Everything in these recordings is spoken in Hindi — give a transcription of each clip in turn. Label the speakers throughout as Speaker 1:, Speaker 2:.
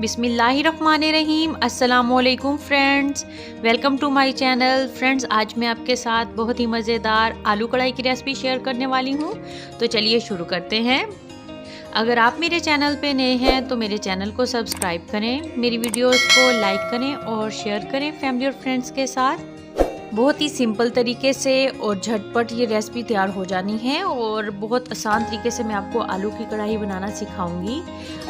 Speaker 1: बिस्मिल्लाहिर्रहमानिर्रहीम। अस्सलामुअलैकुम friends, welcome to my channel. Friends, आज मैं आपके साथ बहुत ही मज़ेदार आलू कढ़ाई की रेसिपी शेयर करने वाली हूँ। तो चलिए शुरू करते हैं। अगर आप मेरे चैनल पे नए हैं तो मेरे चैनल को सब्सक्राइब करें, मेरी वीडियोस को लाइक करें और शेयर करें फैमिली और फ्रेंड्स के साथ। बहुत ही सिंपल तरीके से और झटपट ये रेसिपी तैयार हो जानी है और बहुत आसान तरीके से मैं आपको आलू की कढ़ाई बनाना सिखाऊंगी।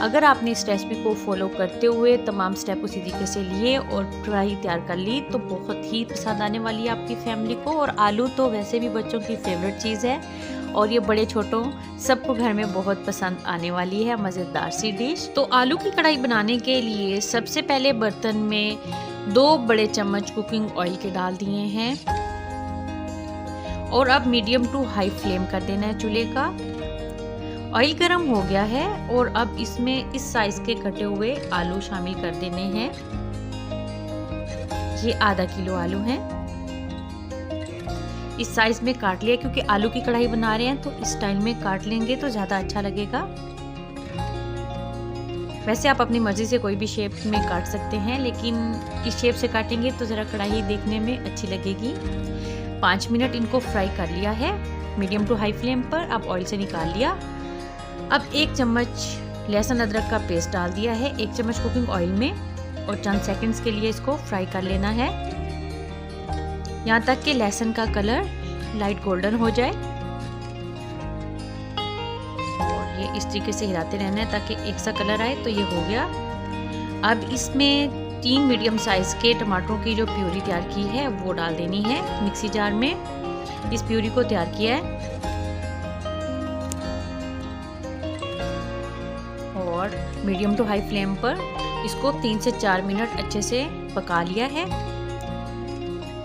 Speaker 1: अगर आपने इस रेसिपी को फॉलो करते हुए तमाम स्टेप उसी तरीके से लिए और कढ़ाई तैयार कर ली तो बहुत ही पसंद आने वाली है आपकी फैमिली को। और आलू तो वैसे भी बच्चों की फेवरेट चीज़ है और ये बड़े छोटों सबको घर में बहुत पसंद आने वाली है मज़ेदार सी डिश। तो आलू की कढ़ाई बनाने के लिए सबसे पहले बर्तन में 2 बड़े चम्मच कुकिंग ऑयल के डाल दिए हैं और अब मीडियम टू हाई फ्लेम कर देना है चूल्हे का। ऑयल गर्म हो गया है और अब इसमें इस साइज के कटे हुए आलू शामिल कर देने हैं। ये आधा किलो आलू हैं। इस साइज में काट लिया क्योंकि आलू की कढ़ाई बना रहे हैं तो इस स्टाइल में काट लेंगे तो ज़्यादा अच्छा लगेगा। वैसे आप अपनी मर्ज़ी से कोई भी शेप में काट सकते हैं, लेकिन इस शेप से काटेंगे तो ज़रा कढ़ाई देखने में अच्छी लगेगी। 5 मिनट इनको फ्राई कर लिया है मीडियम टू हाई फ्लेम पर। अब ऑयल से निकाल लिया। अब 1 चम्मच लहसुन अदरक का पेस्ट डाल दिया है 1 चम्मच कुकिंग ऑयल में और चंद सेकंड्स के लिए इसको फ्राई कर लेना है यहाँ तक कि लहसुन का कलर लाइट गोल्डन हो जाए। और ये इस तरीके से हिलाते रहना है ताकि एक सा कलर आए। तो ये हो गया। अब इसमें 3 मीडियम साइज के टमाटरों की जो प्यूरी तैयार की है वो डाल देनी है मिक्सी जार में। इस प्यूरी को तैयार किया है और मीडियम टू हाई फ्लेम पर इसको 3 से 4 मिनट अच्छे से पका लिया है।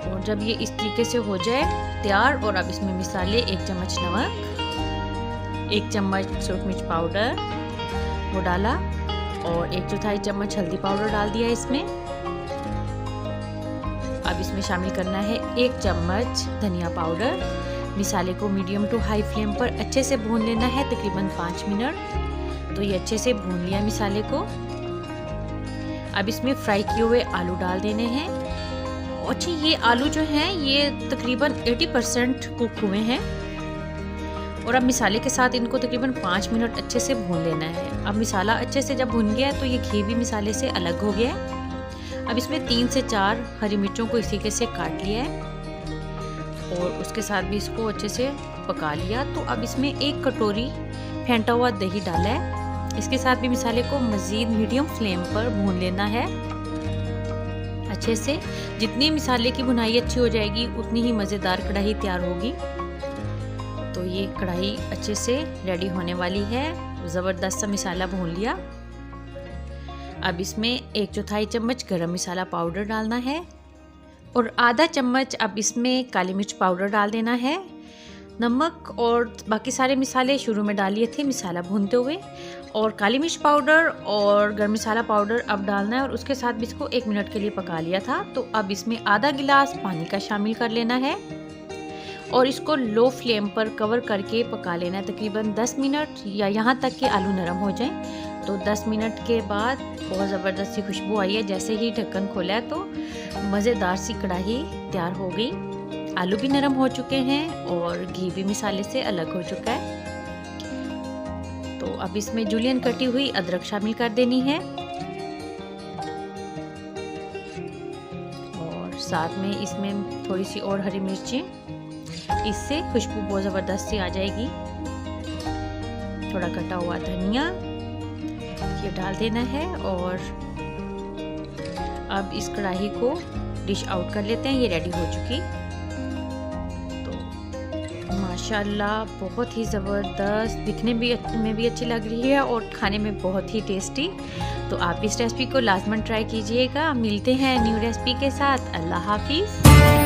Speaker 1: और जब ये इस तरीके से हो जाए तैयार, और अब इसमें मिसाले 1 चम्मच नमक, 1 चम्मच सूरख मिर्च पाउडर वो डाला और 1/4 चम्मच हल्दी पाउडर डाल दिया इसमें। अब इसमें शामिल करना है 1 चम्मच धनिया पाउडर। मिसाले को मीडियम टू हाई फ्लेम पर अच्छे से भून लेना है तकरीबन 5 मिनट। तो ये अच्छे से भून लिया मिसाले को। अब इसमें फ्राई किए हुए आलू डाल देने हैं। अच्छा, ये आलू जो हैं ये तकरीबन 80% कुक हुए हैं और अब मिसाले के साथ इनको तकरीबन 5 मिनट अच्छे से भून लेना है। अब मिसाला अच्छे से जब भून गया है तो ये घी भी मिसाले से अलग हो गया है। अब इसमें 3 से 4 हरी मिर्चों को इस तरीके से काट लिया है और उसके साथ भी इसको अच्छे से पका लिया। तो अब इसमें 1 कटोरी फेंटा हुआ दही डाला है। इसके साथ भी मिसाले को मज़ीद मीडियम फ्लेम पर भून लेना है अच्छे से। जितनी मिसाले की भुनाई अच्छी हो जाएगी उतनी ही मज़ेदार कढ़ाई तैयार होगी। तो ये कढ़ाई अच्छे से रेडी होने वाली है। ज़बरदस्त सा मिसाला भून लिया। अब इसमें 1/4 चम्मच गरम मसाला पाउडर डालना है और आधा चम्मच अब इसमें काली मिर्च पाउडर डाल देना है। नमक और बाकी सारे मिसाले शुरू में डालिए थे मिसाला भूनते हुए, और काली मिर्च पाउडर और गरम मसाला पाउडर अब डालना है और उसके साथ भी इसको 1 मिनट के लिए पका लिया था। तो अब इसमें आधा गिलास पानी का शामिल कर लेना है और इसको लो फ्लेम पर कवर करके पका लेना है तकरीबन 10 मिनट या यहाँ तक कि आलू नरम हो जाए। तो 10 मिनट के बाद बहुत ज़बरदस्त सी खुशबू आई है। जैसे ही ढक्कन खोला है तो मज़ेदार सी कढ़ाई तैयार हो गई। आलू भी नरम हो चुके हैं और घी भी मिसाले से अलग हो चुका है। तो अब इसमें जूलियन कटी हुई अदरक शामिल कर देनी है और साथ में इसमें थोड़ी सी और हरी मिर्चें। इससे खुशबू बहुत ज़बरदस्त सी आ जाएगी। थोड़ा कटा हुआ धनिया ये डाल देना है और अब इस कढ़ाई को डिश आउट कर लेते हैं। ये रेडी हो चुकी। माशाल्लाह बहुत ही ज़बरदस्त, दिखने में भी अच्छी लग रही है और खाने में बहुत ही टेस्टी। तो आप इस रेसिपी को लाजमन ट्राई कीजिएगा। मिलते हैं न्यू रेसिपी के साथ। अल्लाह हाफिज़।